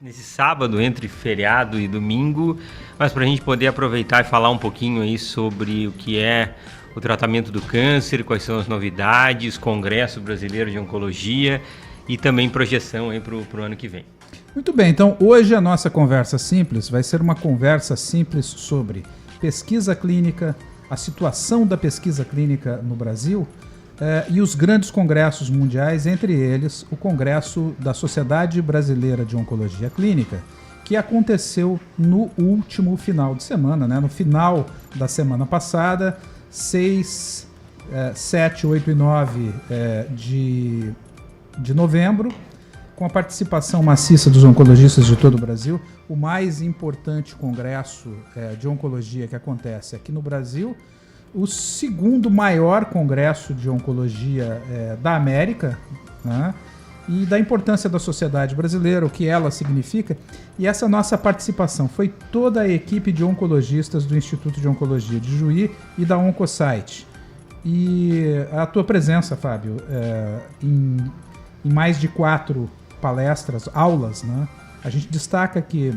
nesse sábado, entre feriado e domingo, mas para a gente poder aproveitar e falar um pouquinho aí sobre o que é o tratamento do câncer, quais são as novidades, Congresso Brasileiro de Oncologia e também projeção aí para o ano que vem. Muito bem, então hoje a nossa conversa simples vai ser uma conversa simples sobre pesquisa clínica, a situação da pesquisa clínica no Brasil e os grandes congressos mundiais, entre eles o Congresso da Sociedade Brasileira de Oncologia Clínica, que aconteceu no último final de semana, né? No final da semana passada, 6, 7, 8 e 9 de novembro, com a participação maciça dos oncologistas de todo o Brasil, o mais importante congresso de oncologia que acontece aqui no Brasil, o segundo maior congresso de oncologia da América, né? E da importância da sociedade brasileira, o que ela significa. E essa nossa participação foi toda a equipe de oncologistas do Instituto de Oncologia de Juí e da Oncosite. E a tua presença, Fábio, em mais de 4 palestras, aulas, né? A gente destaca que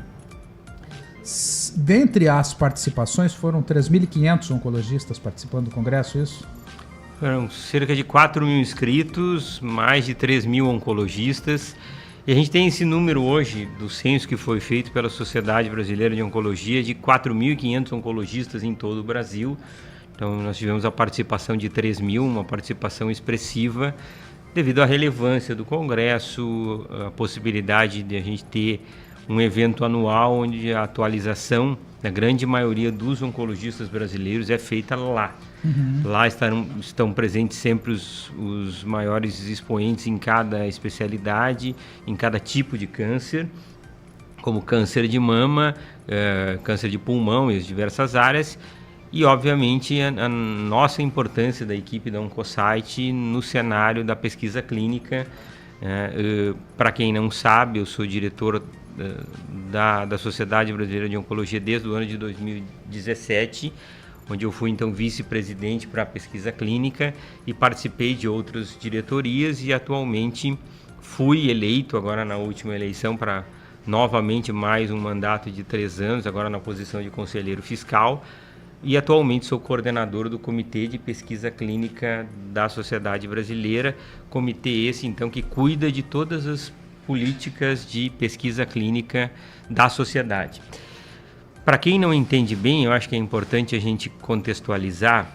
dentre as participações foram 3.500 oncologistas participando do congresso, isso? Foram cerca de 4 mil inscritos, mais de 3 mil oncologistas. E a gente tem esse número hoje do censo que foi feito pela Sociedade Brasileira de Oncologia de 4.500 oncologistas em todo o Brasil. Então nós tivemos a participação de 3 mil, uma participação expressiva, devido à relevância do congresso, a possibilidade de a gente ter um evento anual onde a atualização da grande maioria dos oncologistas brasileiros é feita lá. Uhum. Lá estão presentes sempre os maiores expoentes em cada especialidade, em cada tipo de câncer, como câncer de mama, câncer de pulmão e as diversas áreas. E, obviamente, a nossa importância da equipe da Oncosite no cenário da pesquisa clínica. Para quem não sabe, eu sou diretor da Sociedade Brasileira de Oncologia desde o ano de 2017, onde eu fui, então, vice-presidente para a pesquisa clínica e participei de outras diretorias e, atualmente, fui eleito, agora na última eleição, para novamente mais um mandato de 3 anos, agora na posição de conselheiro fiscal. E atualmente sou coordenador do Comitê de Pesquisa Clínica da Sociedade Brasileira, comitê esse então que cuida de todas as políticas de pesquisa clínica da sociedade. Para quem não entende bem, eu acho que é importante a gente contextualizar,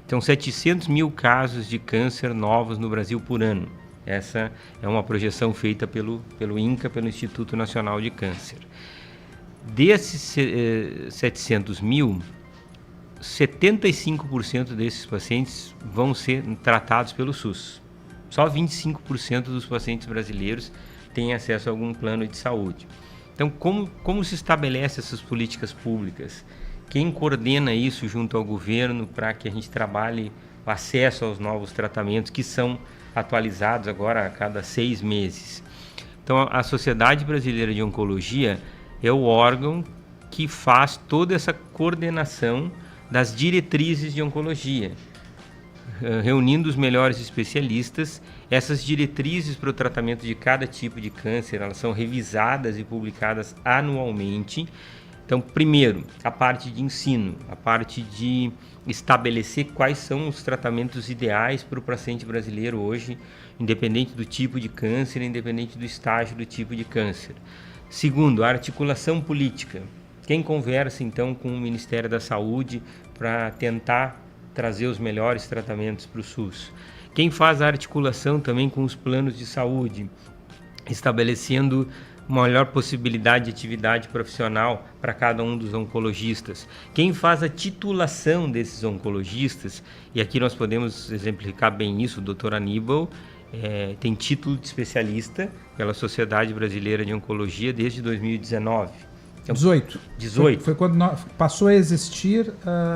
são 700 mil casos de câncer novos no Brasil por ano. Essa é uma projeção feita pelo INCA, pelo Instituto Nacional de Câncer. Desses 700 mil, 75% desses pacientes vão ser tratados pelo SUS. Só 25% dos pacientes brasileiros têm acesso a algum plano de saúde. Então, como se estabelece essas políticas públicas? Quem coordena isso junto ao governo para que a gente trabalhe o acesso aos novos tratamentos que são atualizados agora a cada 6 meses? Então, a Sociedade Brasileira de Oncologia é o órgão que faz toda essa coordenação das diretrizes de oncologia, reunindo os melhores especialistas. Essas diretrizes para o tratamento de cada tipo de câncer, elas são revisadas e publicadas anualmente. Então, primeiro, a parte de ensino, a parte de estabelecer quais são os tratamentos ideais para o paciente brasileiro hoje, independente do tipo de câncer, independente do estágio do tipo de câncer. Segundo, a articulação política. Quem conversa, então, com o Ministério da Saúde para tentar trazer os melhores tratamentos para o SUS? Quem faz a articulação também com os planos de saúde, estabelecendo uma melhor possibilidade de atividade profissional para cada um dos oncologistas? Quem faz a titulação desses oncologistas? E aqui nós podemos exemplificar bem isso. O Dr. Aníbal tem título de especialista pela Sociedade Brasileira de Oncologia desde 2019. Então, 18. Foi quando passou a existir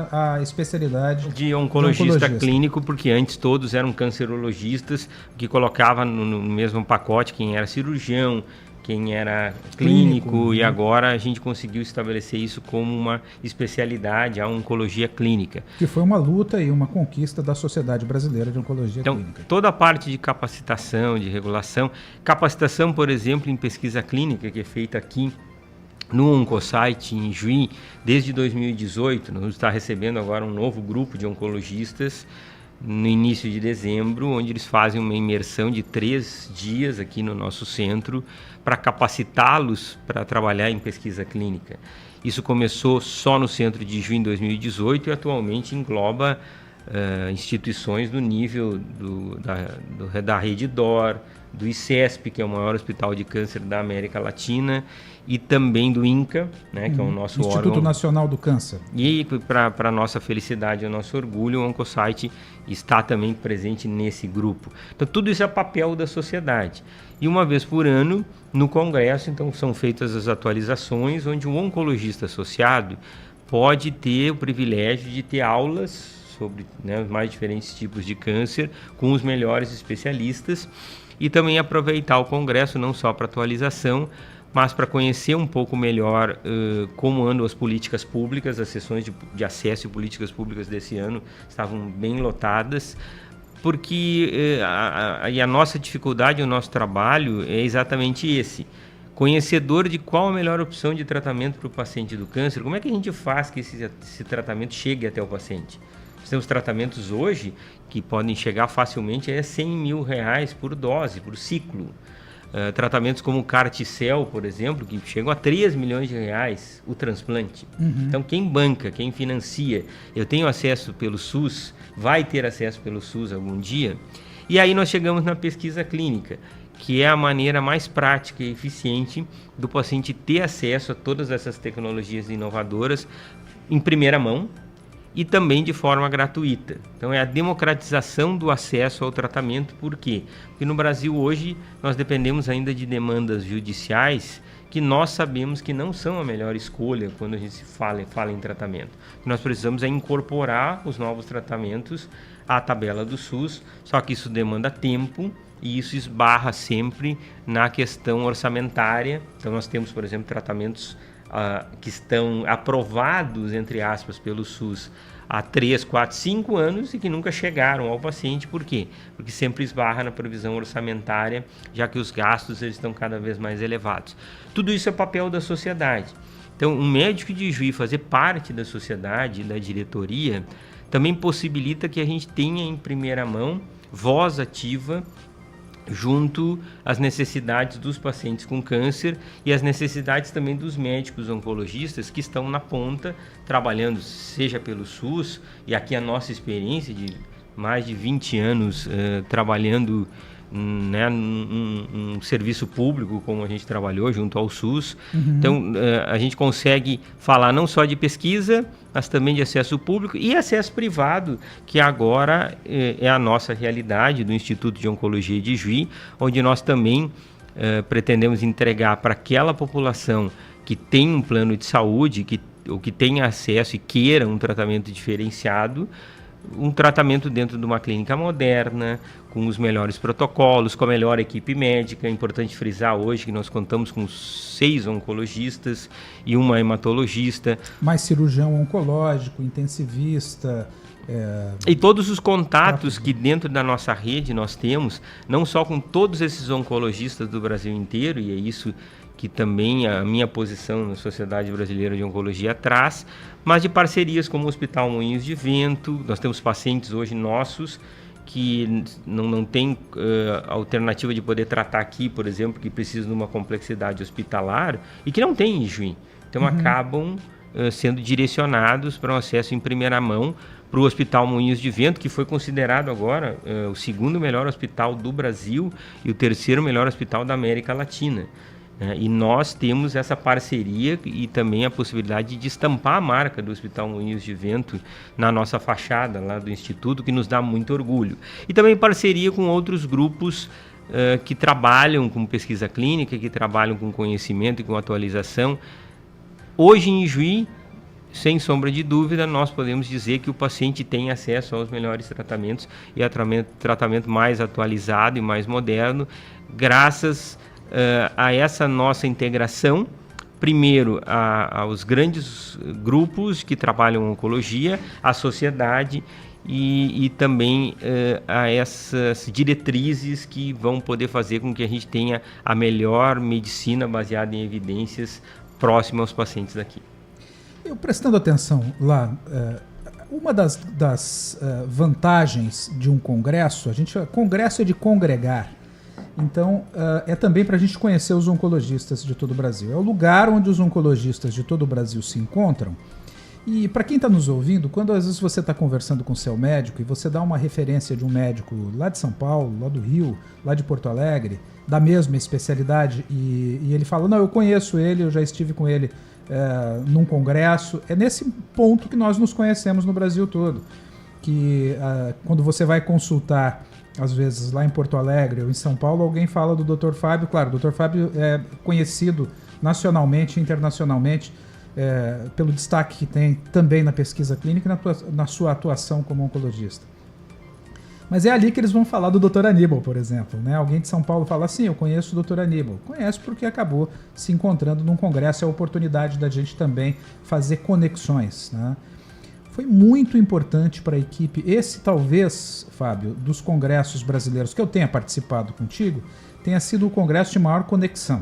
a especialidade de oncologista clínico, porque antes todos eram cancerologistas, que colocava no mesmo pacote quem era cirurgião, quem era clínico, e agora a gente conseguiu estabelecer isso como uma especialidade, a oncologia clínica. Que foi uma luta e uma conquista da Sociedade Brasileira de Oncologia Clínica. Então, toda a parte de capacitação, de regulação, capacitação, por exemplo, em pesquisa clínica, que é feita aqui no Oncosite, em Juí, desde 2018, nós estamos recebendo agora um novo grupo de oncologistas, no início de dezembro, onde eles fazem uma imersão de 3 dias aqui no nosso centro para capacitá-los para trabalhar em pesquisa clínica. Isso começou só no centro de Juí em 2018 e atualmente engloba instituições do nível da Rede DOR, do ICESP, que é o maior hospital de câncer da América Latina, e também do INCA, né, que é o nosso Instituto órgão Nacional do Câncer. E para nossa felicidade e o nosso orgulho, o Oncosite está também presente nesse grupo. Então tudo isso é papel da sociedade. E uma vez por ano, no congresso, então são feitas as atualizações, onde o oncologista associado pode ter o privilégio de ter aulas sobre, né, os mais diferentes tipos de câncer com os melhores especialistas, e também aproveitar o congresso não só para atualização, mas para conhecer um pouco melhor como andam as políticas públicas. As sessões de acesso e políticas públicas desse ano estavam bem lotadas, porque a nossa dificuldade, o nosso trabalho é exatamente esse. Conhecedor de qual a melhor opção de tratamento para o paciente do câncer, como é que a gente faz que esse tratamento chegue até o paciente? Nós temos tratamentos hoje que podem chegar facilmente a R$100 mil por dose, por ciclo. Tratamentos como o Carticel, por exemplo, que chegam a R$3 milhões o transplante. Então, quem banca, quem financia, eu tenho acesso pelo SUS, vai ter acesso pelo SUS algum dia. E aí nós chegamos na pesquisa clínica, que é a maneira mais prática e eficiente do paciente ter acesso a todas essas tecnologias inovadoras em primeira mão e também de forma gratuita. Então é a democratização do acesso ao tratamento. Por quê? Porque no Brasil hoje nós dependemos ainda de demandas judiciais que nós sabemos que não são a melhor escolha quando a gente fala em tratamento. O que nós precisamos é incorporar os novos tratamentos à tabela do SUS, só que isso demanda tempo e isso esbarra sempre na questão orçamentária. Então nós temos, por exemplo, tratamentos que estão aprovados, entre aspas, pelo SUS há 3, 4, 5 anos e que nunca chegaram ao paciente. Por quê? Porque sempre esbarra na previsão orçamentária, já que os gastos eles estão cada vez mais elevados. Tudo isso é papel da sociedade. Então, um médico de Juí fazer parte da sociedade, da diretoria, também possibilita que a gente tenha em primeira mão voz ativa junto às necessidades dos pacientes com câncer e às necessidades também dos médicos oncologistas que estão na ponta, trabalhando seja pelo SUS, e aqui a nossa experiência de mais de 20 anos trabalhando, né, num serviço público como a gente trabalhou junto ao SUS. Então a gente consegue falar não só de pesquisa, mas também de acesso público e acesso privado, que agora é a nossa realidade do Instituto de Oncologia de Juí, onde nós também pretendemos entregar para aquela população que tem um plano de saúde, ou que tenha acesso e queira um tratamento diferenciado, um tratamento dentro de uma clínica moderna, com os melhores protocolos, com a melhor equipe médica. É importante frisar hoje que nós contamos com 6 oncologistas e uma hematologista. Mais cirurgião oncológico, intensivista. E todos os contatos que dentro da nossa rede nós temos, não só com todos esses oncologistas do Brasil inteiro, e é isso que também a minha posição na Sociedade Brasileira de Oncologia traz, mas de parcerias como o Hospital Moinhos de Vento. Nós temos pacientes hoje nossos que não tem alternativa de poder tratar aqui, por exemplo, que precisam de uma complexidade hospitalar e que não tem em Juí. Então acabam sendo direcionados para um acesso em primeira mão para o Hospital Moinhos de Vento, que foi considerado agora o 2º melhor hospital do Brasil e o 3º melhor hospital da América Latina. E nós temos essa parceria e também a possibilidade de estampar a marca do Hospital Moinhos de Vento na nossa fachada lá do Instituto, que nos dá muito orgulho. E também parceria com outros grupos que trabalham com pesquisa clínica, que trabalham com conhecimento e com atualização. Hoje em Juí, sem sombra de dúvida, nós podemos dizer que o paciente tem acesso aos melhores tratamentos e a tratamento mais atualizado e mais moderno, graças a essa nossa integração, primeiro aos grandes grupos que trabalham em oncologia, à sociedade e também a essas diretrizes que vão poder fazer com que a gente tenha a melhor medicina baseada em evidências próxima aos pacientes daqui. Eu prestando atenção lá, uma das vantagens de um congresso, congresso é de congregar, então é também para a gente conhecer os oncologistas de todo o Brasil. É o lugar onde os oncologistas de todo o Brasil se encontram. E para quem está nos ouvindo, quando às vezes você está conversando com o seu médico e você dá uma referência de um médico lá de São Paulo, lá do Rio, lá de Porto Alegre, da mesma especialidade, e ele fala, não, eu conheço ele, eu já estive com ele num congresso, é nesse ponto que nós nos conhecemos no Brasil todo. Que quando você vai consultar, às vezes lá em Porto Alegre ou em São Paulo, alguém fala do Dr. Fábio, claro, o Dr. Fábio é conhecido nacionalmente e internacionalmente, pelo destaque que tem também na pesquisa clínica e na sua atuação como oncologista. Mas é ali que eles vão falar do Dr. Aníbal, por exemplo. Né? Alguém de São Paulo fala assim, eu conheço o Dr. Aníbal. Conhece porque acabou se encontrando num congresso, é a oportunidade da gente também fazer conexões. Né? Foi muito importante para a equipe, esse talvez, Fábio, dos congressos brasileiros que eu tenha participado contigo, tenha sido o congresso de maior conexão,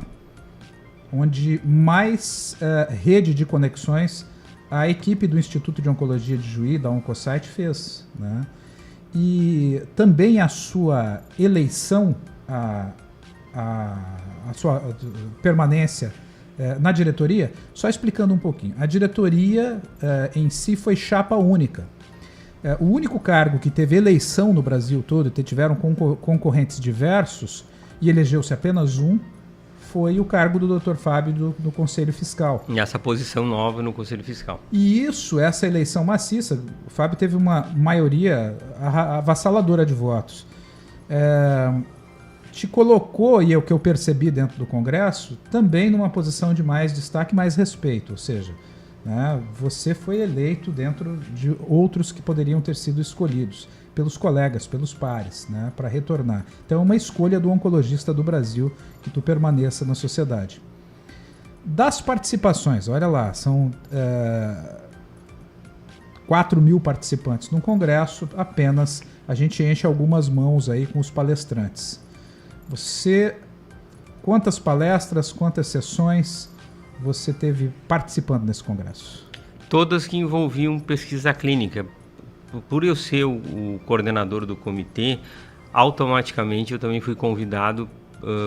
onde mais rede de conexões a equipe do Instituto de Oncologia de Juí, da Oncosite, fez. Né? E também a sua eleição, a sua permanência na diretoria, só explicando um pouquinho. A diretoria em si foi chapa única. O único cargo que teve eleição no Brasil todo, tiveram concorrentes diversos, e elegeu-se apenas um, foi o cargo do Dr. Fábio do Conselho Fiscal. E essa posição nova no Conselho Fiscal. E essa eleição maciça, o Fábio teve uma maioria avassaladora de votos. Te colocou, e é o que eu percebi dentro do Congresso, também numa posição de mais destaque, mais respeito. Ou seja, né, você foi eleito dentro de outros que poderiam ter sido escolhidos pelos colegas, pelos pares, né, para retornar. Então é uma escolha do oncologista do Brasil que tu permaneça na sociedade. Das participações, olha lá, são 4.000 participantes no congresso, apenas a gente enche algumas mãos aí com os palestrantes. Quantas palestras, quantas sessões você teve participando nesse congresso? Todas que envolviam pesquisa clínica. Por eu ser o coordenador do comitê, automaticamente eu também fui convidado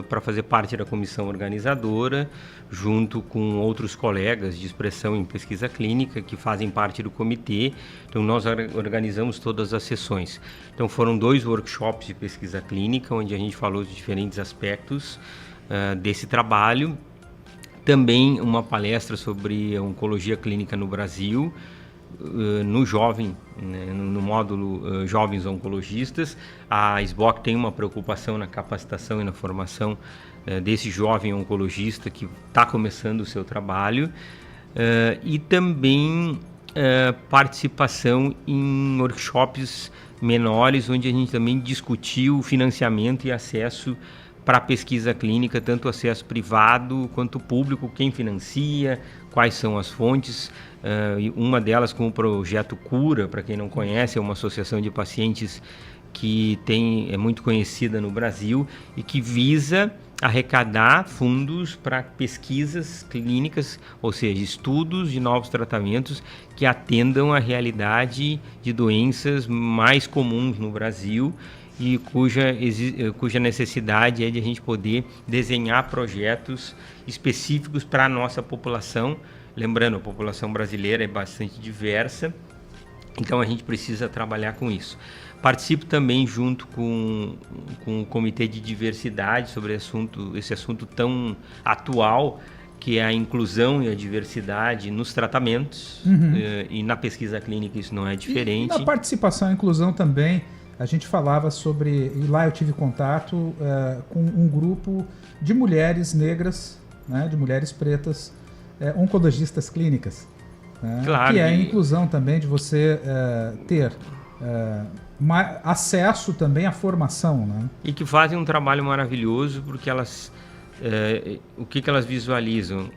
para fazer parte da comissão organizadora, junto com outros colegas de expressão em pesquisa clínica que fazem parte do comitê. Então nós organizamos todas as sessões. Então foram 2 workshops de pesquisa clínica, onde a gente falou de diferentes aspectos desse trabalho. Também uma palestra sobre a oncologia clínica no Brasil, no jovem, né, no módulo Jovens Oncologistas. A SBOC tem uma preocupação na capacitação e na formação desse jovem oncologista que está começando o seu trabalho, e também participação em workshops menores, onde a gente também discutiu financiamento e acesso para a pesquisa clínica, tanto acesso privado quanto público, quem financia, quais são as fontes. Uma delas com o projeto Cura, para quem não conhece, é uma associação de pacientes que é muito conhecida no Brasil e que visa arrecadar fundos para pesquisas clínicas, ou seja, estudos de novos tratamentos que atendam a realidade de doenças mais comuns no Brasil e cuja necessidade é de a gente poder desenhar projetos específicos para a nossa população. Lembrando, a população brasileira é bastante diversa, então a gente precisa trabalhar com isso. Participo também junto com o Comitê de Diversidade sobre esse assunto tão atual, que é a inclusão e a diversidade nos tratamentos, e na pesquisa clínica isso não é diferente. E na participação e inclusão também, a gente falava sobre, e lá eu tive contato com um grupo de mulheres negras, né, de mulheres pretas, oncologistas clínicas, né, claro, que é a inclusão também de você ter acesso também à formação. Né? E que fazem um trabalho maravilhoso, porque elas o que elas visualizam?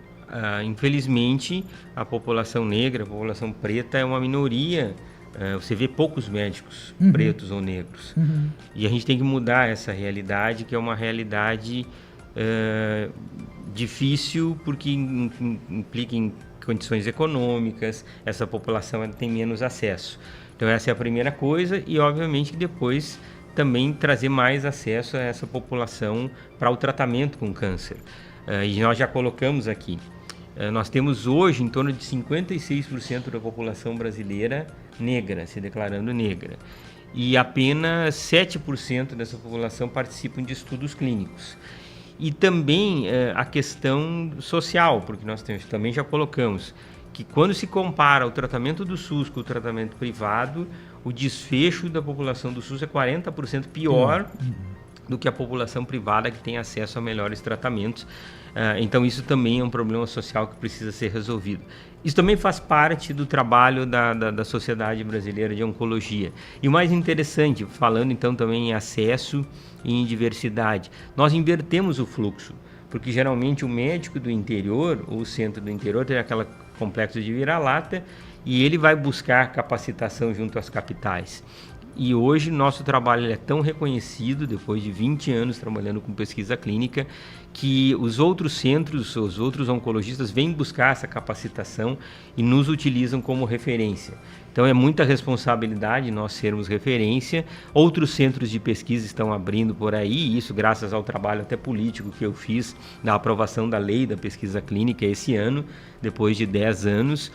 Infelizmente, a população negra, a população preta é uma minoria. Você vê poucos médicos pretos ou negros. E a gente tem que mudar essa realidade, que é uma realidade difícil, porque implica em condições econômicas, essa população tem menos acesso. Então essa é a primeira coisa, e obviamente que depois também trazer mais acesso a essa população para o tratamento com câncer. E nós já colocamos aqui, nós temos hoje em torno de 56% da população brasileira negra, se declarando negra. E apenas 7% dessa população participam de estudos clínicos. E também a questão social, porque nós também já colocamos que quando se compara o tratamento do SUS com o tratamento privado, o desfecho da população do SUS é 40% pior do que a população privada, que tem acesso a melhores tratamentos. Então isso também é um problema social que precisa ser resolvido. Isso também faz parte do trabalho da Sociedade Brasileira de Oncologia. E o mais interessante, falando então também em acesso e em diversidade, nós invertemos o fluxo, porque geralmente o médico do interior, ou o centro do interior, tem aquele complexo de vira-lata, e ele vai buscar capacitação junto às capitais. E hoje nosso trabalho é tão reconhecido, depois de 20 anos trabalhando com pesquisa clínica, que os outros centros, os outros oncologistas vêm buscar essa capacitação e nos utilizam como referência. Então é muita responsabilidade nós sermos referência. Outros centros de pesquisa estão abrindo por aí, isso graças ao trabalho até político que eu fiz da aprovação da lei da pesquisa clínica esse ano, depois de 10 anos.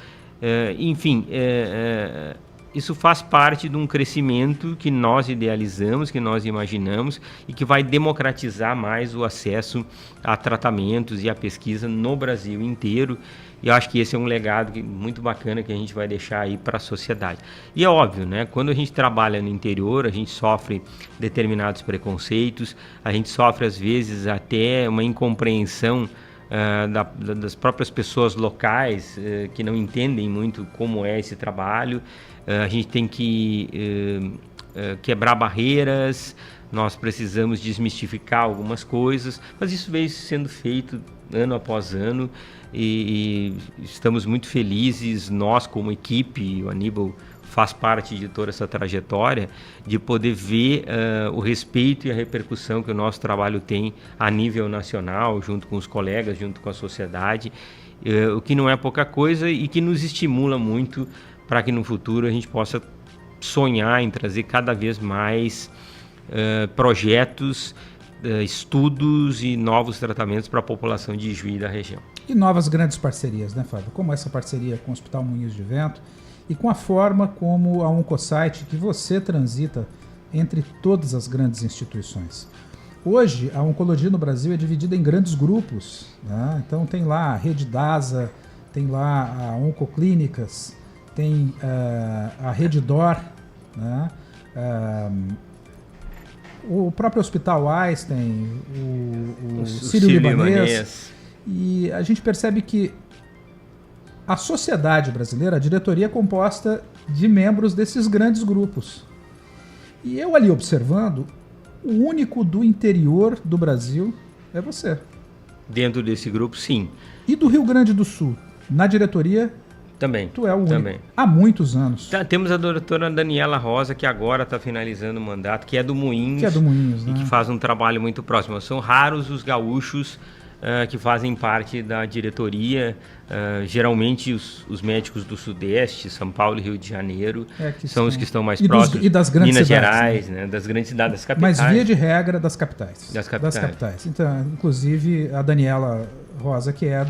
Isso faz parte de um crescimento que nós idealizamos, que nós imaginamos e que vai democratizar mais o acesso a tratamentos e a pesquisa no Brasil inteiro. E eu acho que esse é um legado muito bacana que a gente vai deixar aí para a sociedade. E é óbvio, né? Quando a gente trabalha no interior, a gente sofre determinados preconceitos, a gente sofre às vezes até uma incompreensão das próprias pessoas locais que não entendem muito como é esse trabalho. A gente tem que quebrar barreiras, nós precisamos desmistificar algumas coisas, mas isso veio sendo feito ano após ano e estamos muito felizes, nós como equipe, o Aníbal faz parte de toda essa trajetória, de poder ver o respeito e a repercussão que o nosso trabalho tem a nível nacional, junto com os colegas, junto com a sociedade, o que não é pouca coisa e que nos estimula muito para que no futuro a gente possa sonhar em trazer cada vez mais projetos, estudos e novos tratamentos para a população de Juí e da região. E novas grandes parcerias, né, Fábio? Como essa parceria com o Hospital Moinhos de Vento e com a forma como a Oncosite, que você transita entre todas as grandes instituições. Hoje, a oncologia no Brasil é dividida em grandes grupos, né? Então tem lá a Rede DASA, tem lá a Oncoclínicas, tem a Rede DOR, né? O próprio Hospital Einstein, o Sírio-Libanês. E a gente percebe que a sociedade brasileira, a diretoria é composta de membros desses grandes grupos. E eu ali observando, o único do interior do Brasil é você. Dentro desse grupo, sim. E do Rio Grande do Sul, na diretoria, também. Tu é o único. Também. Há muitos anos. Temos a doutora Daniela Rosa, que agora está finalizando o mandato, que é do Moinhos. Que é do Moinhos, né? E que faz um trabalho muito próximo. São raros os gaúchos que fazem parte da diretoria. Geralmente os médicos do Sudeste, São Paulo e Rio de Janeiro, são os que estão mais próximos. E das grandes Minas cidades, Gerais, né? Das grandes cidades, das capitais. Mas via de regra das capitais. Das capitais. Então, inclusive a Daniela Rosa, que é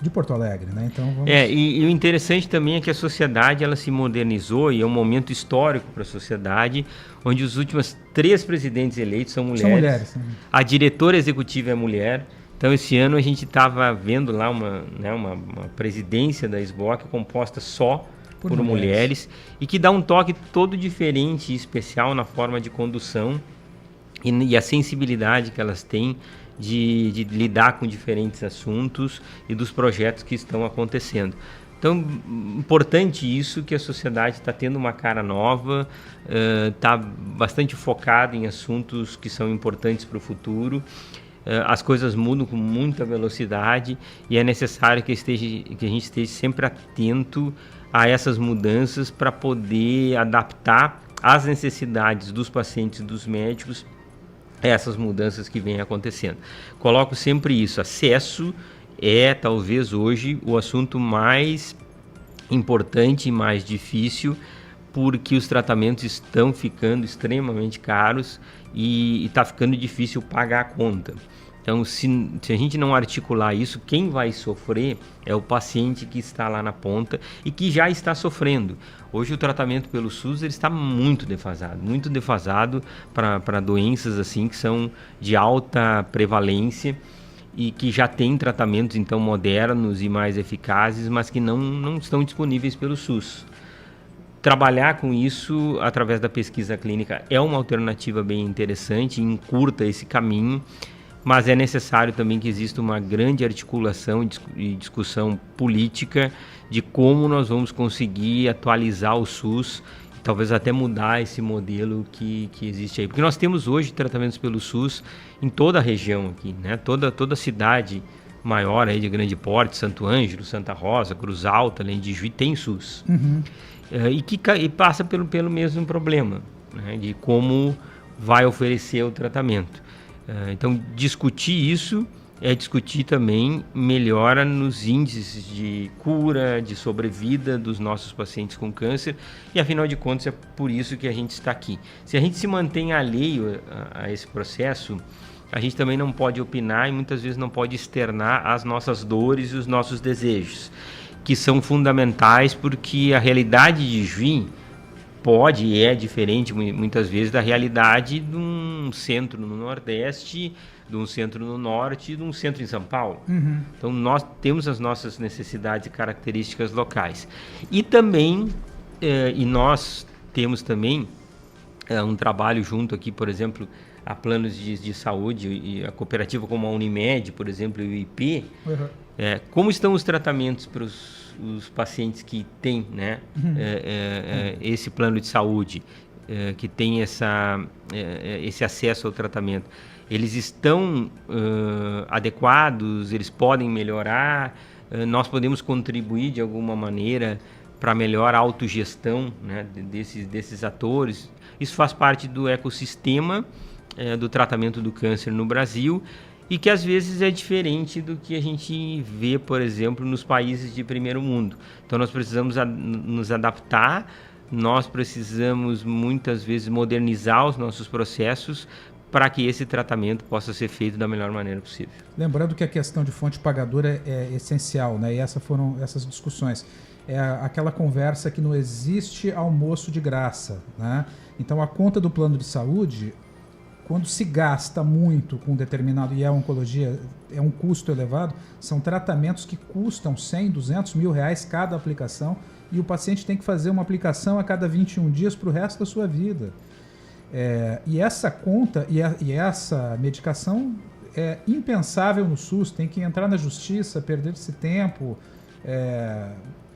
de Porto Alegre, né? Então, vamos... E o interessante também é que a sociedade ela se modernizou e é um momento histórico para a sociedade, onde os últimos 3 presidentes eleitos são mulheres. São mulheres, né? A diretora executiva é mulher. Então, esse ano a gente estava vendo lá uma presidência da SBOC composta só por mulheres e que dá um toque todo diferente e especial na forma de condução e a sensibilidade que elas têm de lidar com diferentes assuntos e dos projetos que estão acontecendo. Então, importante isso, que a sociedade está tendo uma cara nova, está bastante focada em assuntos que são importantes para o futuro. as coisas mudam com muita velocidade e é necessário que a gente esteja sempre atento a essas mudanças para poder adaptar as necessidades dos pacientes e dos médicos a essas mudanças que vêm acontecendo. Coloco sempre isso, acesso é talvez hoje o assunto mais importante e mais difícil, porque os tratamentos estão ficando extremamente caros e está ficando difícil pagar a conta. Então, se a gente não articular isso, quem vai sofrer é o paciente que está lá na ponta e que já está sofrendo. Hoje o tratamento pelo SUS ele está muito defasado para doenças assim que são de alta prevalência e que já têm tratamentos então modernos e mais eficazes, mas que não estão disponíveis pelo SUS. Trabalhar com isso através da pesquisa clínica é uma alternativa bem interessante, encurta esse caminho, mas é necessário também que exista uma grande articulação e discussão política de como nós vamos conseguir atualizar o SUS, talvez até mudar esse modelo que existe aí. Porque nós temos hoje tratamentos pelo SUS em toda a região aqui, né? Toda cidade maior aí de grande porte, Santo Ângelo, Santa Rosa, Cruz Alta, além de Juí, tem SUS. Uhum. E passa pelo mesmo problema, né? De como vai oferecer o tratamento. Então, discutir isso é discutir também melhora nos índices de cura, de sobrevida dos nossos pacientes com câncer e, afinal de contas, é por isso que a gente está aqui. Se a gente se mantém alheio a esse processo, a gente também não pode opinar e muitas vezes não pode externar as nossas dores e os nossos desejos, que são fundamentais porque a realidade de Juí pode e é diferente muitas vezes da realidade de um centro no Nordeste, de um centro no Norte e de um centro em São Paulo. Uhum. Então nós temos as nossas necessidades e características locais. E também, nós temos também um trabalho junto aqui, por exemplo, a planos de saúde e a cooperativa como a Unimed, por exemplo, e o IP, Uhum. Como estão os tratamentos para os pacientes que têm, né, esse plano de saúde, que tem esse acesso ao tratamento? Eles estão adequados? Eles podem melhorar? Nós podemos contribuir de alguma maneira para melhor autogestão, né, desses atores? Isso faz parte do ecossistema do tratamento do câncer no Brasil e que às vezes é diferente do que a gente vê, por exemplo, nos países de primeiro mundo. Então nós precisamos nos adaptar, nós precisamos muitas vezes modernizar os nossos processos para que esse tratamento possa ser feito da melhor maneira possível. Lembrando que a questão de fonte pagadora é essencial, né? E foram essas discussões. É aquela conversa que não existe almoço de graça, né? Então a conta do plano de saúde, quando se gasta muito com determinado, e a oncologia é um custo elevado, são tratamentos que custam 100, 200 mil reais cada aplicação e o paciente tem que fazer uma aplicação a cada 21 dias para o resto da sua vida. E essa conta e essa medicação é impensável no SUS, tem que entrar na justiça, perder esse tempo,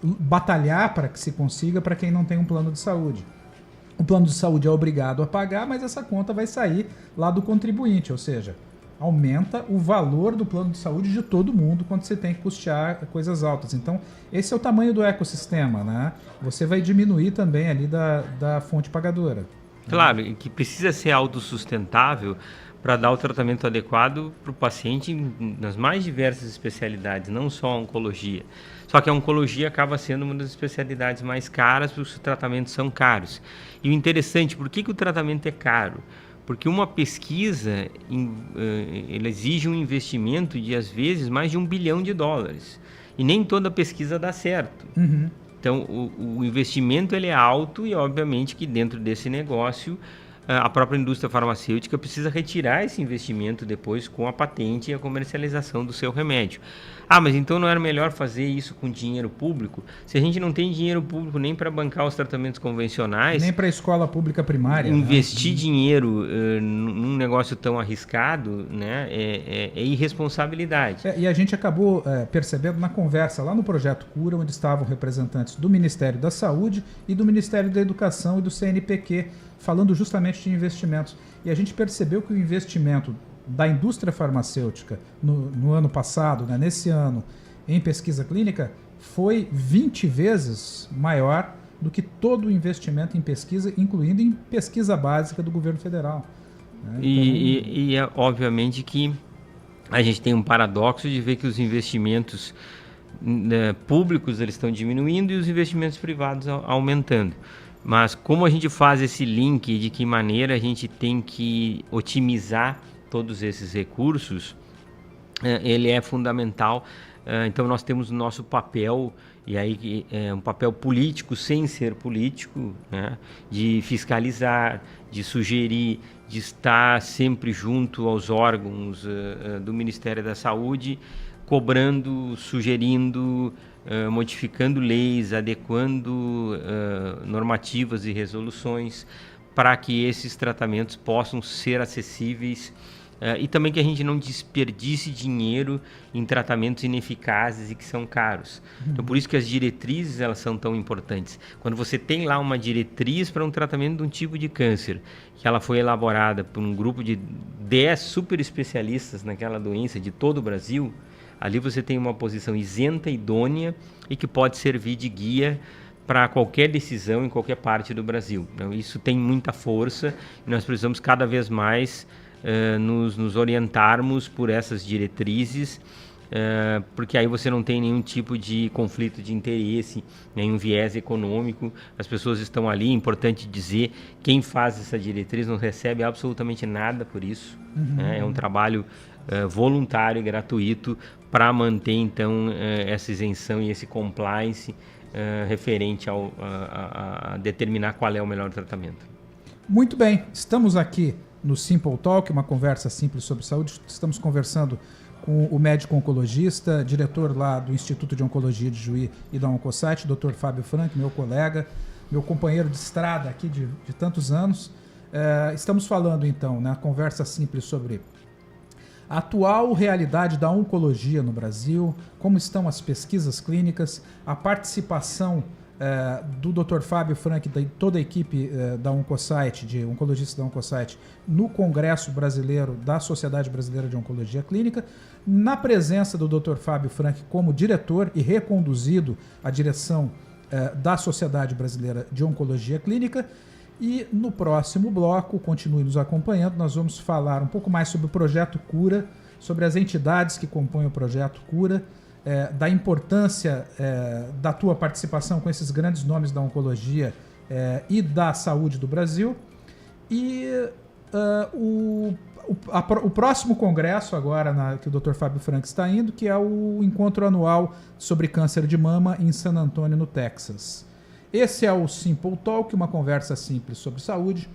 batalhar para que se consiga para quem não tem um plano de saúde. O plano de saúde é obrigado a pagar, mas essa conta vai sair lá do contribuinte, ou seja, aumenta o valor do plano de saúde de todo mundo quando você tem que custear coisas altas. Então, esse é o tamanho do ecossistema, né? Você vai diminuir também ali da fonte pagadora. Claro, e que precisa ser autossustentável para dar o tratamento adequado para o paciente nas mais diversas especialidades, não só a oncologia. Só que a oncologia acaba sendo uma das especialidades mais caras, porque os tratamentos são caros. E o interessante, por que o tratamento é caro? Porque uma pesquisa ela exige um investimento de, às vezes, mais de $1 bilhão. E nem toda pesquisa dá certo. Uhum. Então, o investimento ele é alto e, obviamente, que dentro desse negócio, a própria indústria farmacêutica precisa retirar esse investimento depois com a patente e a comercialização do seu remédio. Ah, mas então não era melhor fazer isso com dinheiro público? Se a gente não tem dinheiro público nem para bancar os tratamentos convencionais... Nem para a escola pública primária. Investir dinheiro num negócio tão arriscado, né, é irresponsabilidade. E a gente acabou percebendo na conversa lá no Projeto Cura, onde estavam representantes do Ministério da Saúde e do Ministério da Educação e do CNPq, falando justamente de investimentos. E a gente percebeu que o investimento da indústria farmacêutica no ano passado, né, nesse ano, em pesquisa clínica, foi 20 vezes maior do que todo o investimento em pesquisa, incluindo em pesquisa básica do governo federal. Né? E é obviamente que a gente tem um paradoxo de ver que os investimentos públicos eles estão diminuindo e os investimentos privados aumentando. Mas como a gente faz esse link e de que maneira a gente tem que otimizar todos esses recursos, ele é fundamental. Então nós temos o nosso papel, e aí um papel político sem ser político, né, de fiscalizar, de sugerir, de estar sempre junto aos órgãos do Ministério da Saúde, cobrando, sugerindo, modificando leis, adequando normativas e resoluções para que esses tratamentos possam ser acessíveis e também que a gente não desperdice dinheiro em tratamentos ineficazes e que são caros. Então, por isso que as diretrizes elas são tão importantes. Quando você tem lá uma diretriz para um tratamento de um tipo de câncer, que ela foi elaborada por um grupo de 10 super especialistas naquela doença de todo o Brasil, ali você tem uma posição isenta, idônea e que pode servir de guia para qualquer decisão em qualquer parte do Brasil. Então, isso tem muita força e nós precisamos cada vez mais nos orientarmos por essas diretrizes, porque aí você não tem nenhum tipo de conflito de interesse, nenhum viés econômico. As pessoas estão ali, é importante dizer, quem faz essa diretriz não recebe absolutamente nada por isso. É um trabalho voluntário e gratuito para manter então essa isenção e esse compliance referente a determinar qual é o melhor tratamento. Muito bem, estamos aqui no Simple Talk, uma conversa simples sobre saúde. Estamos conversando com o médico oncologista, diretor lá do Instituto de Oncologia de Juí e da Oncosite, Dr. Fábio Frank, meu colega, meu companheiro de estrada aqui de tantos anos. Estamos falando então, na conversa simples, sobre a atual realidade da oncologia no Brasil, como estão as pesquisas clínicas, a participação do Dr. Fábio Frank e toda a equipe da Oncosite, de oncologistas da Oncosite, no Congresso Brasileiro da Sociedade Brasileira de Oncologia Clínica, na presença do Dr. Fábio Frank como diretor e reconduzido à direção da Sociedade Brasileira de Oncologia Clínica. E no próximo bloco, continue nos acompanhando, nós vamos falar um pouco mais sobre o Projeto Cura, sobre as entidades que compõem o Projeto Cura, da importância da tua participação com esses grandes nomes da oncologia e da saúde do Brasil. E o próximo congresso agora que o Dr. Fábio Frank está indo, que é o encontro anual sobre câncer de mama em San Antonio, no Texas. Esse é o Simple Talk, uma conversa simples sobre saúde,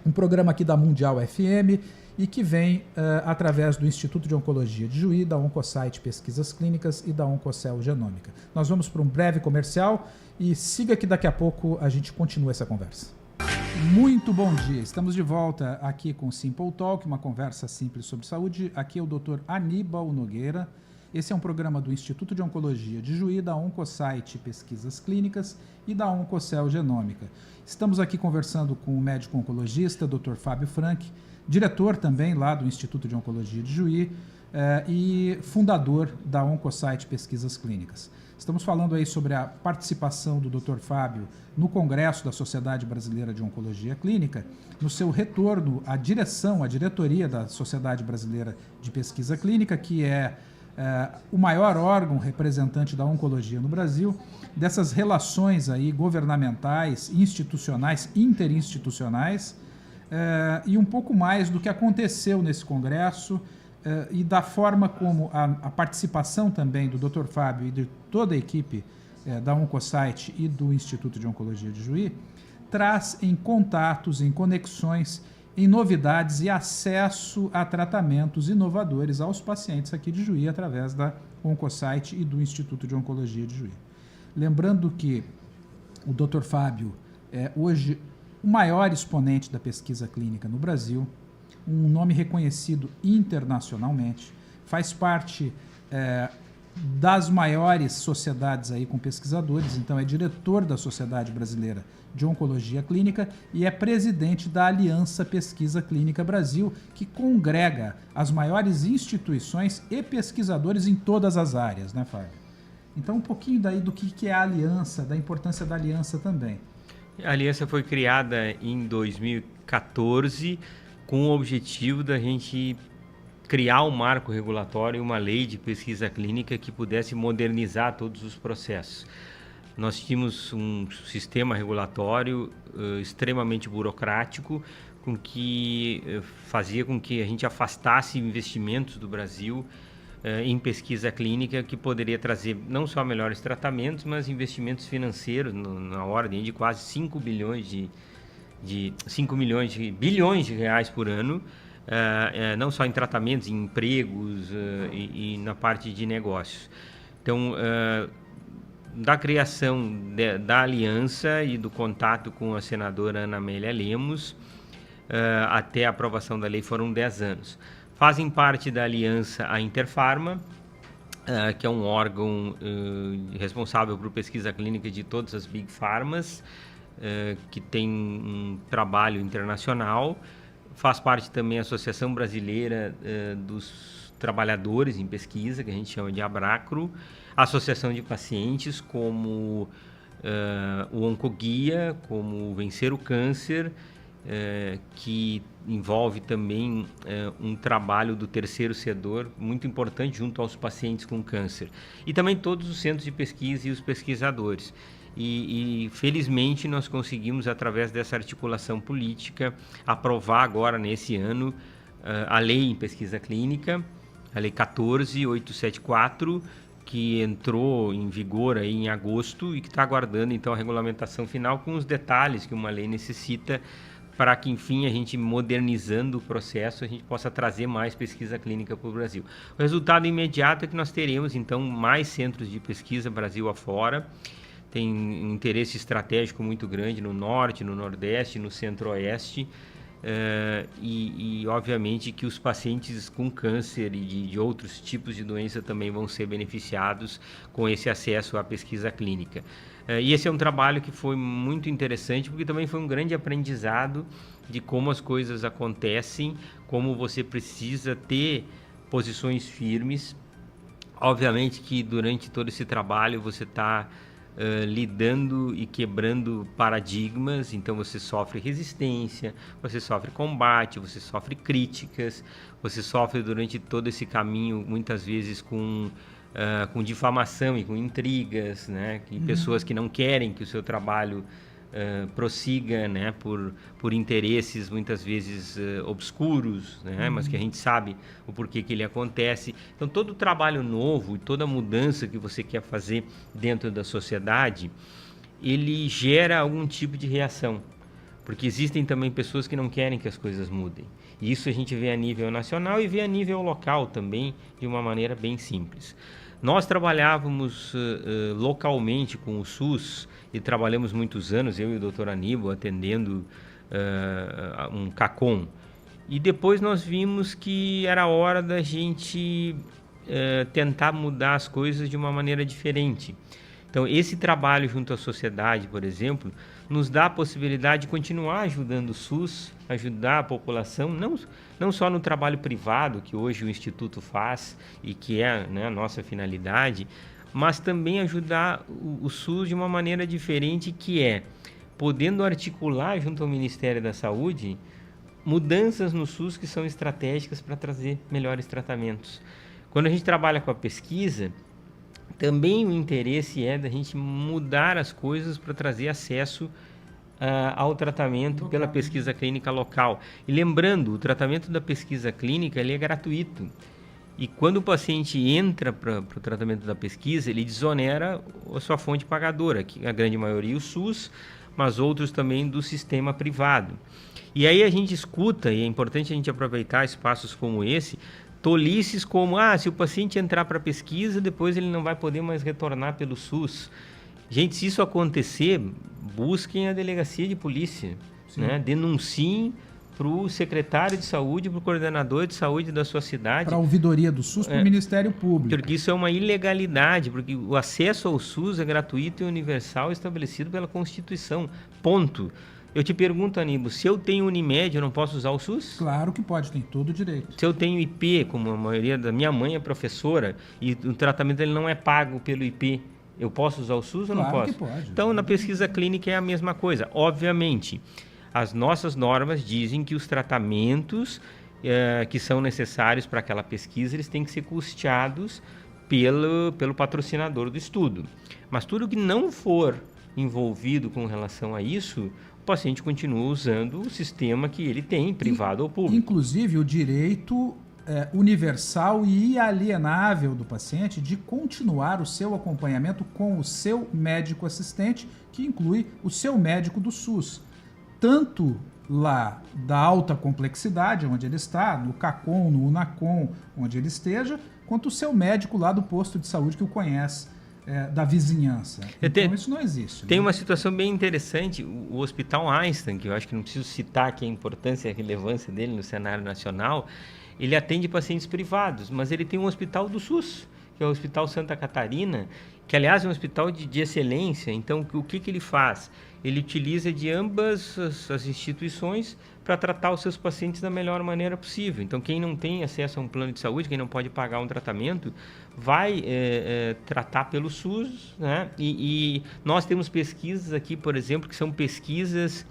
um programa aqui da Mundial FM e que vem através do Instituto de Oncologia de Juí, da Oncosite Pesquisas Clínicas e da Oncocell Genômica. Nós vamos para um breve comercial e siga que daqui a pouco a gente continua essa conversa. Muito bom dia, estamos de volta aqui com o Simple Talk, uma conversa simples sobre saúde. Aqui é o Dr. Aníbal Nogueira. Esse é um programa do Instituto de Oncologia de Juí, da Oncosite Pesquisas Clínicas e da Oncocell Genômica. Estamos aqui conversando com o médico oncologista, Dr. Fábio Frank, diretor também lá do Instituto de Oncologia de Juí e fundador da Oncosite Pesquisas Clínicas. Estamos falando aí sobre a participação do Dr. Fábio no Congresso da Sociedade Brasileira de Oncologia Clínica, no seu retorno à diretoria da Sociedade Brasileira de Pesquisa Clínica, que é o maior órgão representante da oncologia no Brasil, dessas relações aí governamentais, institucionais, interinstitucionais, e um pouco mais do que aconteceu nesse congresso e da forma como a participação também do Dr. Fábio e de toda a equipe da Oncosite e do Instituto de Oncologia de Juí traz em contatos, em conexões, em novidades e acesso a tratamentos inovadores aos pacientes aqui de Juí através da Oncosite e do Instituto de Oncologia de Juí. Lembrando que o Dr. Fábio é hoje o maior exponente da pesquisa clínica no Brasil, um nome reconhecido internacionalmente, faz parte das maiores sociedades aí com pesquisadores, então é diretor da Sociedade Brasileira de Oncologia Clínica e é presidente da Aliança Pesquisa Clínica Brasil, que congrega as maiores instituições e pesquisadores em todas as áreas, né, Fábio? Então, um pouquinho daí do que é a aliança, da importância da aliança também. A aliança foi criada em 2014 com o objetivo da gente criar um marco regulatório, uma lei de pesquisa clínica que pudesse modernizar todos os processos. Nós tínhamos um sistema regulatório extremamente burocrático, fazia com que a gente afastasse investimentos do Brasil em pesquisa clínica, que poderia trazer não só melhores tratamentos, mas investimentos financeiros na ordem de quase 5 bilhões bilhões de reais por ano, não só em tratamentos, em empregos e na parte de negócios. Então, da criação da aliança e do contato com a senadora Ana Amélia Lemos até a aprovação da lei foram 10 anos. Fazem parte da aliança a Interpharma, que é um órgão responsável por pesquisa clínica de todas as Big Pharmas, que tem um trabalho internacional. Faz parte também a Associação Brasileira dos Trabalhadores em Pesquisa, que a gente chama de Abracro, a Associação de Pacientes, como o Oncoguia, como o Vencer o Câncer, que envolve também um trabalho do terceiro setor muito importante junto aos pacientes com câncer. E também todos os centros de pesquisa e os pesquisadores. E felizmente nós conseguimos, através dessa articulação política, aprovar agora nesse ano a lei em pesquisa clínica, a lei 14.874, que entrou em vigor aí em agosto e que está aguardando então a regulamentação final com os detalhes que uma lei necessita para que, enfim, a gente modernizando o processo, a gente possa trazer mais pesquisa clínica para o Brasil. O resultado imediato é que nós teremos então mais centros de pesquisa Brasil afora. Tem um interesse estratégico muito grande no Norte, no Nordeste, no Centro-Oeste, e obviamente que os pacientes com câncer e de outros tipos de doença também vão ser beneficiados com esse acesso à pesquisa clínica. E esse é um trabalho que foi muito interessante, porque também foi um grande aprendizado de como as coisas acontecem, como você precisa ter posições firmes. Obviamente que durante todo esse trabalho você está lidando e quebrando paradigmas, então você sofre resistência, você sofre combate, você sofre críticas, você sofre durante todo esse caminho muitas vezes com difamação e com intrigas, né? Pessoas que não querem que o seu trabalho prossiga, né? por interesses muitas vezes obscuros, né? Mas que a gente sabe o porquê que ele acontece. Então todo o trabalho novo e toda a mudança que você quer fazer dentro da sociedade, ele gera algum tipo de reação, porque existem também pessoas que não querem que as coisas mudem. E isso a gente vê a nível nacional e vê a nível local também, de uma maneira bem simples. Nós trabalhávamos localmente com o SUS e trabalhamos muitos anos, eu e o Dr. Aníbal, atendendo um CACOM. E depois nós vimos que era hora da gente tentar mudar as coisas de uma maneira diferente. Então, esse trabalho junto à sociedade, por exemplo, nos dá a possibilidade de continuar ajudando o SUS, ajudar a população, não só no trabalho privado, que hoje o Instituto faz e que é, né, a nossa finalidade, mas também ajudar o SUS de uma maneira diferente, que é podendo articular junto ao Ministério da Saúde mudanças no SUS que são estratégicas para trazer melhores tratamentos. Quando a gente trabalha com a pesquisa, também o interesse é da gente mudar as coisas para trazer acesso ao tratamento pela pesquisa clínica local. E lembrando, o tratamento da pesquisa clínica ele é gratuito. E quando o paciente entra para o tratamento da pesquisa, ele desonera a sua fonte pagadora, que a grande maioria o SUS, mas outros também do sistema privado. E aí a gente escuta, e é importante a gente aproveitar espaços como esse, tolices como, se o paciente entrar para a pesquisa, depois ele não vai poder mais retornar pelo SUS. Gente, se isso acontecer, busquem a delegacia de polícia, né? Denunciem para o secretário de saúde, para o coordenador de saúde da sua cidade. Para a ouvidoria do SUS, para o Ministério Público. Porque isso é uma ilegalidade, porque o acesso ao SUS é gratuito e universal estabelecido pela Constituição. Ponto. Eu te pergunto, Aníbal, se eu tenho Unimed, eu não posso usar o SUS? Claro que pode, tem todo o direito. Se eu tenho IP, como a maioria da minha mãe é professora, e o tratamento ele não é pago pelo IP, eu posso usar o SUS ou não posso? Claro que pode. Então, na pesquisa clínica é a mesma coisa. Obviamente, as nossas normas dizem que os tratamentos que são necessários para aquela pesquisa, eles têm que ser custeados pelo patrocinador do estudo. Mas tudo que não for envolvido com relação a isso, o paciente continua usando o sistema que ele tem, privado ou público. Inclusive, o direito universal e inalienável do paciente de continuar o seu acompanhamento com o seu médico assistente, que inclui o seu médico do SUS. Tanto lá da alta complexidade, onde ele está, no CACOM, no UNACOM, onde ele esteja, quanto o seu médico lá do posto de saúde que o conhece, da vizinhança. Então isso não existe. Tem uma situação bem interessante, o Hospital Einstein, que eu acho que não preciso citar aqui a importância e a relevância dele no cenário nacional, ele atende pacientes privados, mas ele tem um hospital do SUS, que é o Hospital Santa Catarina, que aliás é um hospital de excelência. Então o que ele faz? Ele utiliza de ambas as instituições para tratar os seus pacientes da melhor maneira possível. Então, quem não tem acesso a um plano de saúde, quem não pode pagar um tratamento, vai tratar pelo SUS, né? E nós temos pesquisas aqui, por exemplo, que são pesquisas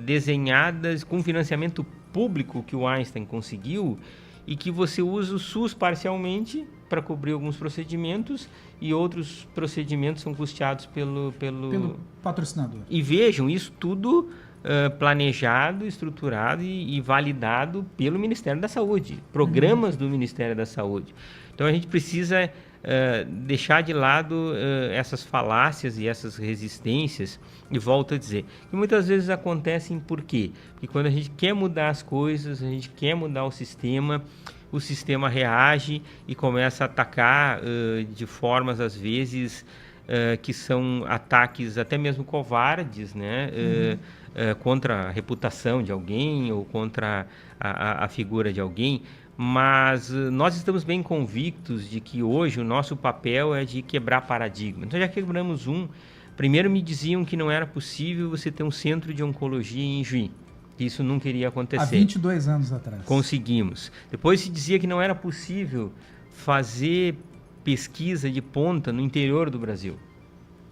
desenhadas com financiamento público que o Einstein conseguiu e que você usa o SUS parcialmente para cobrir alguns procedimentos e outros procedimentos são custeados pelo patrocinador. E vejam, isso tudo planejado, estruturado e validado pelo Ministério da Saúde, programas do Ministério da Saúde. Então a gente precisa deixar de lado essas falácias e essas resistências, e volto a dizer, que muitas vezes acontecem por quê? Porque quando a gente quer mudar as coisas, a gente quer mudar o sistema reage e começa a atacar de formas, às vezes, que são ataques até mesmo covardes, né? Contra a reputação de alguém ou contra a figura de alguém. Mas nós estamos bem convictos de que hoje o nosso papel é de quebrar paradigma. Então já quebramos um. Primeiro me diziam que não era possível você ter um centro de oncologia em Juí. Que isso nunca iria acontecer. Há 22 anos atrás. Conseguimos. Depois se dizia que não era possível fazer pesquisa de ponta no interior do Brasil.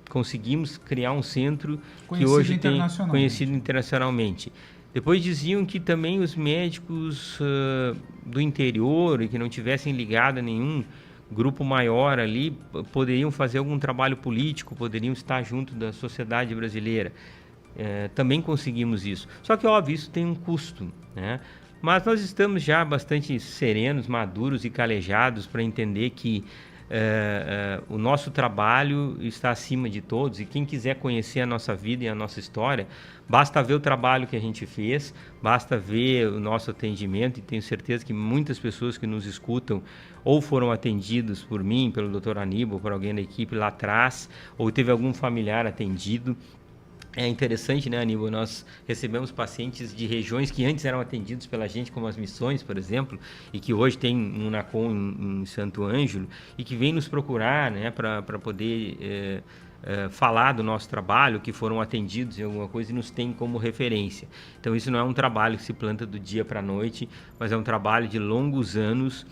Conseguimos criar um centro que hoje tem conhecido internacionalmente. Depois diziam que também os médicos do interior e que não tivessem ligado a nenhum grupo maior ali poderiam fazer algum trabalho político, poderiam estar junto da sociedade brasileira. Também conseguimos isso. Só que, óbvio, isso tem um custo, né? Mas nós estamos já bastante serenos, maduros e calejados para entender que o nosso trabalho está acima de todos, e quem quiser conhecer a nossa vida e a nossa história, basta ver o trabalho que a gente fez, basta ver o nosso atendimento, e tenho certeza que muitas pessoas que nos escutam ou foram atendidos por mim, pelo Dr. Aníbal, por alguém da equipe lá atrás, ou teve algum familiar atendido. É interessante, né, Aníbal? Nós recebemos pacientes de regiões que antes eram atendidos pela gente, como as Missões, por exemplo, e que hoje tem um NACOM em Santo Ângelo, e que vêm nos procurar, né, para poder falar do nosso trabalho, que foram atendidos em alguma coisa e nos tem como referência. Então isso não é um trabalho que se planta do dia para a noite, mas é um trabalho de longos anos,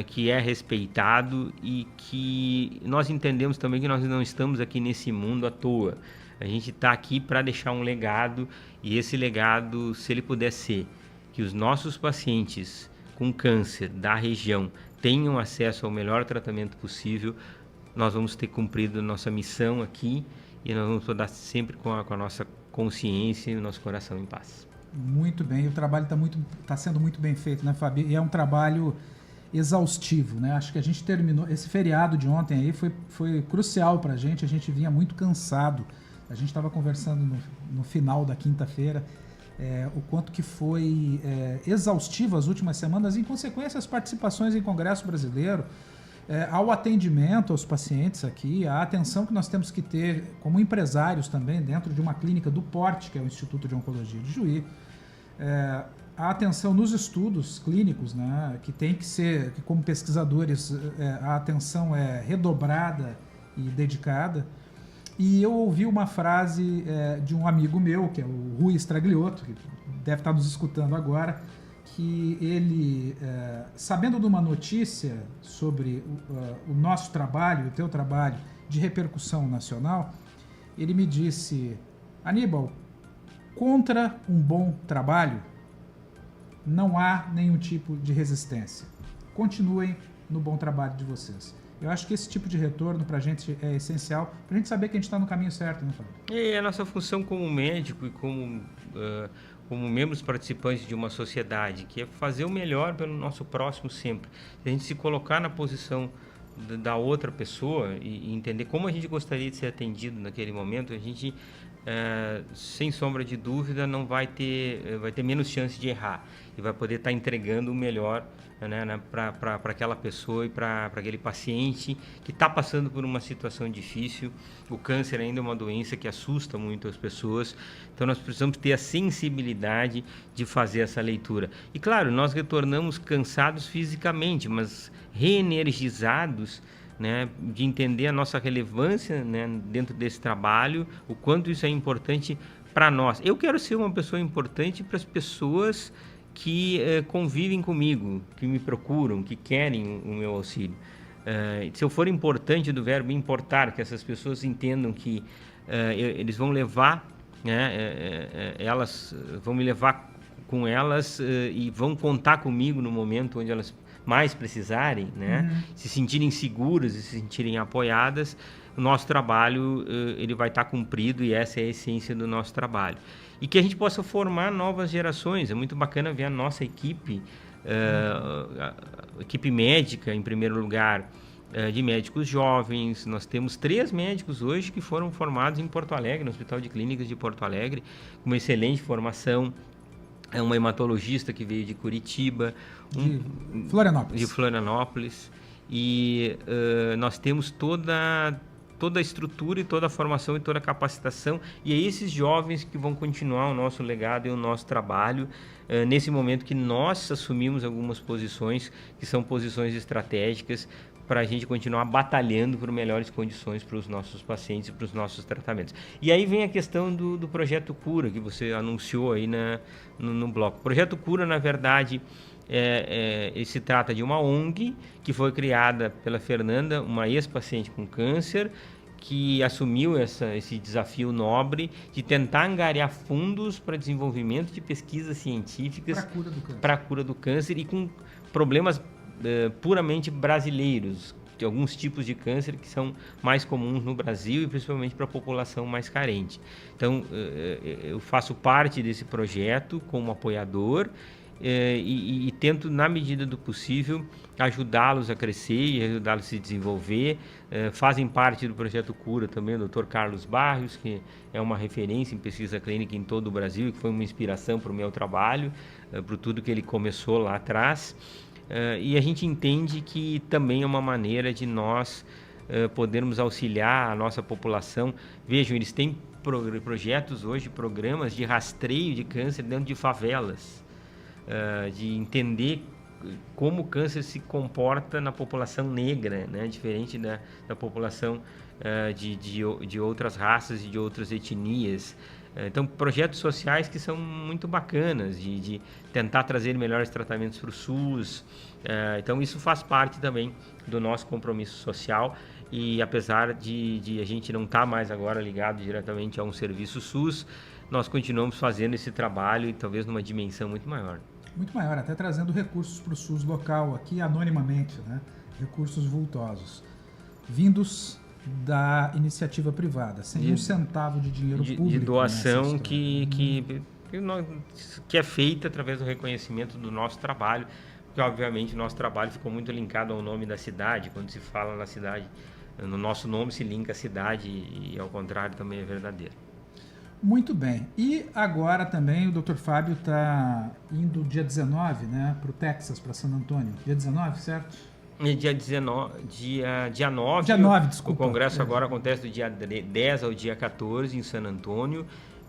que é respeitado, e que nós entendemos também que nós não estamos aqui nesse mundo à toa. A gente está aqui para deixar um legado, e esse legado, se ele puder ser que os nossos pacientes com câncer da região tenham acesso ao melhor tratamento possível, nós vamos ter cumprido a nossa missão aqui, e nós vamos poder sempre com a nossa consciência e o nosso coração em paz. Muito bem, o trabalho está sendo muito bem feito, né, Fábio? E é um trabalho exaustivo, né? Acho que a gente terminou, esse feriado de ontem aí foi crucial para a gente vinha muito cansado. A gente estava conversando no final da quinta-feira o quanto que foi exaustivo as últimas semanas, em consequência as participações em Congresso Brasileiro, ao atendimento aos pacientes aqui, a atenção que nós temos que ter como empresários também dentro de uma clínica do porte, que é o Instituto de Oncologia de Juí. a atenção nos estudos clínicos, né, que tem que ser, que como pesquisadores, a atenção é redobrada e dedicada. E eu ouvi uma frase de um amigo meu, que é o Rui Stragliotto, que deve estar nos escutando agora, que ele, sabendo de uma notícia sobre o nosso trabalho, o teu trabalho, de repercussão nacional, ele me disse: Aníbal, contra um bom trabalho não há nenhum tipo de resistência. Continuem no bom trabalho de vocês. Eu acho que esse tipo de retorno para a gente é essencial, para a gente saber que a gente está no caminho certo, né, Fábio? É a nossa função como médico e como membros participantes de uma sociedade, que é fazer o melhor pelo nosso próximo sempre. A gente se colocar na posição da outra pessoa e entender como a gente gostaria de ser atendido naquele momento, a gente, sem sombra de dúvida, vai ter menos chance de errar e vai poder estar entregando o melhor, né, para aquela pessoa e para aquele paciente que está passando por uma situação difícil. O câncer ainda é uma doença que assusta muito as pessoas, então nós precisamos ter a sensibilidade de fazer essa leitura. E claro, nós retornamos cansados fisicamente, mas reenergizados, né, de entender a nossa relevância, né, dentro desse trabalho, o quanto isso é importante para nós. Eu quero ser uma pessoa importante para as pessoas que convivem comigo, que me procuram, que querem o meu auxílio. Se eu for importante do verbo importar, que essas pessoas entendam que eles vão levar, né, elas vão me levar com elas e vão contar comigo no momento onde elas mais precisarem, né, se sentirem seguras e se sentirem apoiadas, o nosso trabalho ele vai estar cumprido, e essa é a essência do nosso trabalho. E que a gente possa formar novas gerações. É muito bacana ver a nossa equipe, a equipe médica, em primeiro lugar, de médicos jovens. Nós temos 3 médicos hoje que foram formados em Porto Alegre, no Hospital de Clínicas de Porto Alegre, com uma excelente formação. É uma hematologista que veio de Curitiba, de Florianópolis, e nós temos toda a estrutura e toda a formação e toda a capacitação, e é esses jovens que vão continuar o nosso legado e o nosso trabalho nesse momento que nós assumimos algumas posições que são posições estratégicas para a gente continuar batalhando por melhores condições para os nossos pacientes e para os nossos tratamentos. E aí vem a questão do Projeto Cura, que você anunciou aí no bloco. O Projeto Cura, na verdade, ele se trata de uma ONG que foi criada pela Fernanda, uma ex-paciente com câncer, que assumiu esse desafio nobre de tentar angariar fundos para desenvolvimento de pesquisas científicas para a cura do câncer e com problemas puramente brasileiros, de alguns tipos de câncer que são mais comuns no Brasil e principalmente para a população mais carente. Então, eu faço parte desse projeto como apoiador e tento, na medida do possível, ajudá-los a crescer e ajudá-los a se desenvolver. Fazem parte do Projeto Cura também o Dr. Carlos Barrios, que é uma referência em pesquisa clínica em todo o Brasil e que foi uma inspiração para o meu trabalho, para tudo que ele começou lá atrás. E a gente entende que também é uma maneira de nós podermos auxiliar a nossa população. Vejam, eles têm projetos hoje, programas de rastreio de câncer dentro de favelas, de entender como o câncer se comporta na população negra, né? Diferente da população de outras raças e de outras etnias. Então, projetos sociais que são muito bacanas, de tentar trazer melhores tratamentos para o SUS. Então, isso faz parte também do nosso compromisso social. E apesar de a gente não estar mais agora ligado diretamente a um serviço SUS, nós continuamos fazendo esse trabalho e talvez numa dimensão muito maior. Muito maior, até trazendo recursos para o SUS local aqui anonimamente, né? Recursos vultosos, vindos da iniciativa privada, sem um centavo de dinheiro público. De doação que é feita através do reconhecimento do nosso trabalho, porque obviamente o nosso trabalho ficou muito linkado ao nome da cidade. Quando se fala na cidade, no nosso nome se linka a cidade e ao contrário também é verdadeiro. Muito bem. E agora também o Dr. Fábio está indo dia 19, né, para o Texas, para San Antônio. Dia 19, certo? Dia 19. Dia 9, desculpa. O congresso agora acontece do dia 10 ao dia 14 em San Antônio.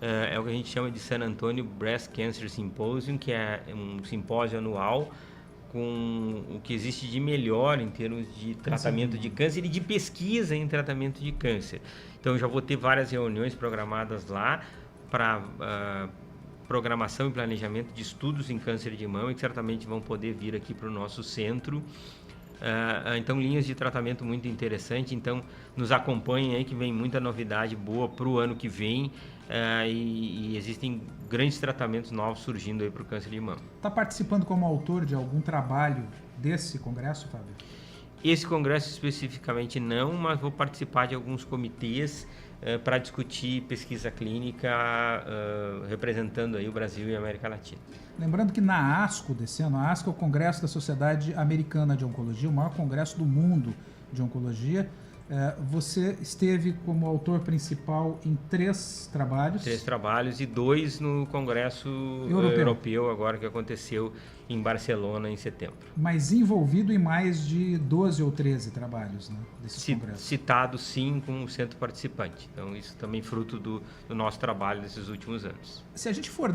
é o que a gente chama de San Antonio Breast Cancer Symposium, que é um simpósio anual com o que existe de melhor em termos de tratamento de câncer e de pesquisa em tratamento de câncer. Então, eu já vou ter várias reuniões programadas lá para programação e planejamento de estudos em câncer de mama, que certamente vão poder vir aqui para o nosso centro. Então, linhas de tratamento muito interessante. Então, nos acompanhem aí que vem muita novidade boa para o ano que vem. E existem grandes tratamentos novos surgindo aí para o câncer de mama. Está participando como autor de algum trabalho desse congresso, Fábio? Esse congresso especificamente não, mas vou participar de alguns comitês para discutir pesquisa clínica representando aí o Brasil e a América Latina. Lembrando que na ASCO desse ano, a ASCO é o Congresso da Sociedade Americana de Oncologia, o maior congresso do mundo de oncologia. Você esteve como autor principal em 3 trabalhos. 3 trabalhos e 2 no Congresso Europeu agora que aconteceu em Barcelona em setembro. Mas envolvido em mais de 12 ou 13 trabalhos, né, desses congressos. Citado sim como centro participante. Então isso também fruto do nosso trabalho desses últimos anos. Se a gente for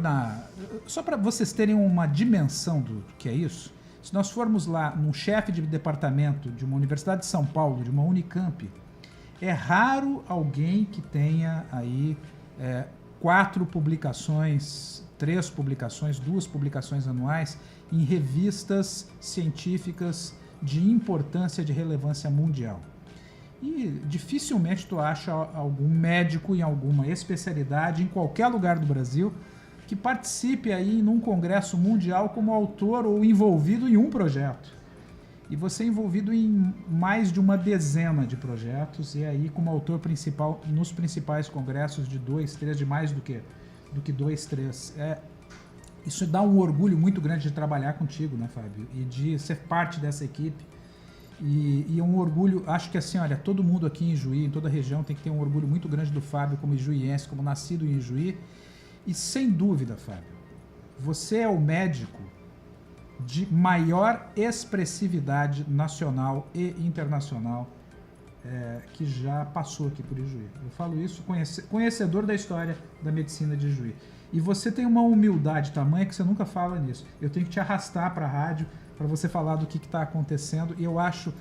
só para vocês terem uma dimensão do que é isso, se nós formos lá num chefe de departamento de uma Universidade de São Paulo, de uma Unicamp, é raro alguém que tenha aí 4 publicações, 3 publicações, 2 publicações anuais em revistas científicas de importância, de relevância mundial. E dificilmente tu acha algum médico em alguma especialidade, em qualquer lugar do Brasil, que participe aí num congresso mundial como autor ou envolvido em um projeto. E você é envolvido em mais de uma dezena de projetos e aí como autor principal nos principais congressos de 2, 3, de mais do que 2, 3. Isso dá um orgulho muito grande de trabalhar contigo, né, Fábio? E de ser parte dessa equipe. E é um orgulho, acho que assim, olha, todo mundo aqui em Ijuí, em toda a região, tem que ter um orgulho muito grande do Fábio como ijuiense, como nascido em Ijuí. E sem dúvida, Fábio, você é o médico de maior expressividade nacional e internacional que já passou aqui por Ijuí. Eu falo isso conhecedor da história da medicina de Ijuí. E você tem uma humildade tamanha que você nunca fala nisso. Eu tenho que te arrastar para a rádio para você falar do que está acontecendo. E eu acho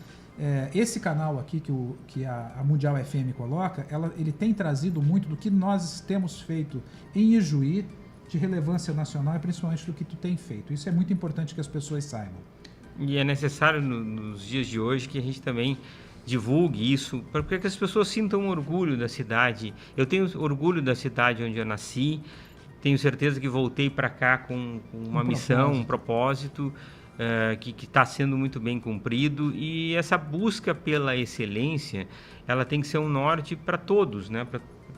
esse canal aqui que a Mundial FM coloca, ele tem trazido muito do que nós temos feito em Ijuí de relevância nacional e principalmente do que tu tem feito. Isso é muito importante que as pessoas saibam. E é necessário nos dias de hoje que a gente também divulgue isso, para que as pessoas sintam orgulho da cidade. Eu tenho orgulho da cidade onde eu nasci, tenho certeza que voltei para cá com uma missão, um propósito, que está sendo muito bem cumprido, e essa busca pela excelência, ela tem que ser um norte para todos, né?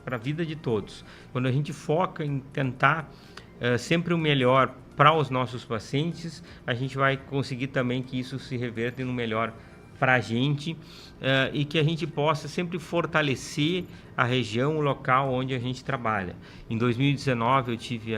Para a vida de todos. Quando a gente foca em tentar sempre o melhor para os nossos pacientes, a gente vai conseguir também que isso se reverta no melhor para a gente e que a gente possa sempre fortalecer a região, o local onde a gente trabalha. Em 2019 eu tive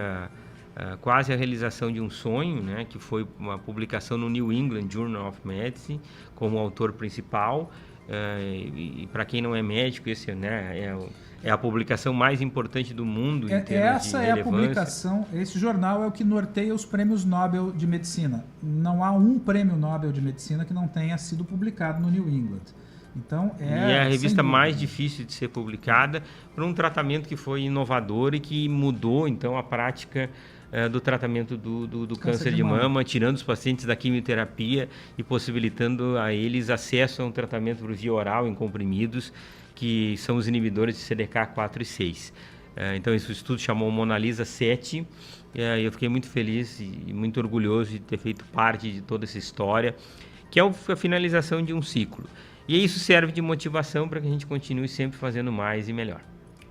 quase a realização de um sonho, né, que foi uma publicação no New England Journal of Medicine como autor principal. E para quem não é médico, esse, né, é a publicação mais importante do mundo em termos de relevância. Essa é a publicação, esse jornal é o que norteia os prêmios Nobel de Medicina. Não há um prêmio Nobel de Medicina que não tenha sido publicado no New England. Então, e é a revista mais difícil de ser publicada para um tratamento que foi inovador e que mudou então a prática do tratamento do câncer de mama, tirando os pacientes da quimioterapia e possibilitando a eles acesso a um tratamento por via oral em comprimidos, que são os inibidores de CDK4 e 6. Então, esse estudo chamou Mona Lisa 7, e eu fiquei muito feliz e muito orgulhoso de ter feito parte de toda essa história, que é a finalização de um ciclo. E isso serve de motivação para que a gente continue sempre fazendo mais e melhor.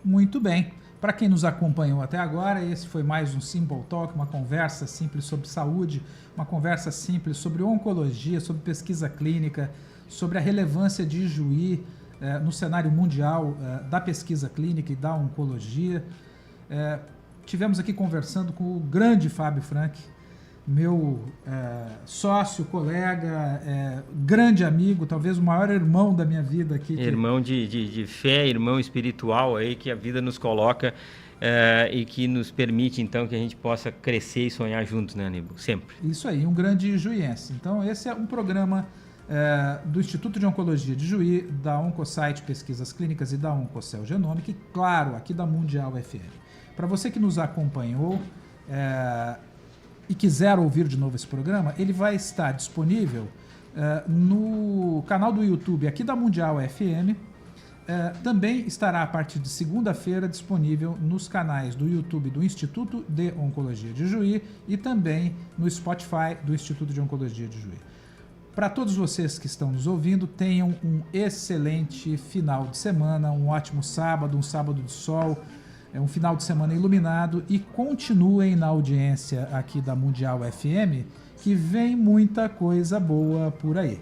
Muito bem. Para quem nos acompanhou até agora, esse foi mais um Simple Talk, uma conversa simples sobre saúde, uma conversa simples sobre oncologia, sobre pesquisa clínica, sobre a relevância de Ijuí no cenário mundial da pesquisa clínica e da oncologia. Tivemos aqui conversando com o grande Fábio Frank, meu sócio, colega, grande amigo, talvez o maior irmão da minha vida aqui. Irmão de fé, irmão espiritual aí que a vida nos coloca e que nos permite, então, que a gente possa crescer e sonhar juntos, né, Aníbal? Sempre. Isso aí, um grande juiense. Então, esse é um programa do Instituto de Oncologia de Juí, da Oncosite Pesquisas Clínicas e da Oncocell Genômica, e, claro, aqui da Mundial FM. Para você que nos acompanhou e quiser ouvir de novo esse programa, ele vai estar disponível no canal do YouTube aqui da Mundial FM. Também estará a partir de segunda-feira disponível nos canais do YouTube do Instituto de Oncologia de Juí e também no Spotify do Instituto de Oncologia de Juí. Para todos vocês que estão nos ouvindo, tenham um excelente final de semana, um ótimo sábado, um sábado de sol, um final de semana iluminado, e continuem na audiência aqui da Mundial FM, que vem muita coisa boa por aí.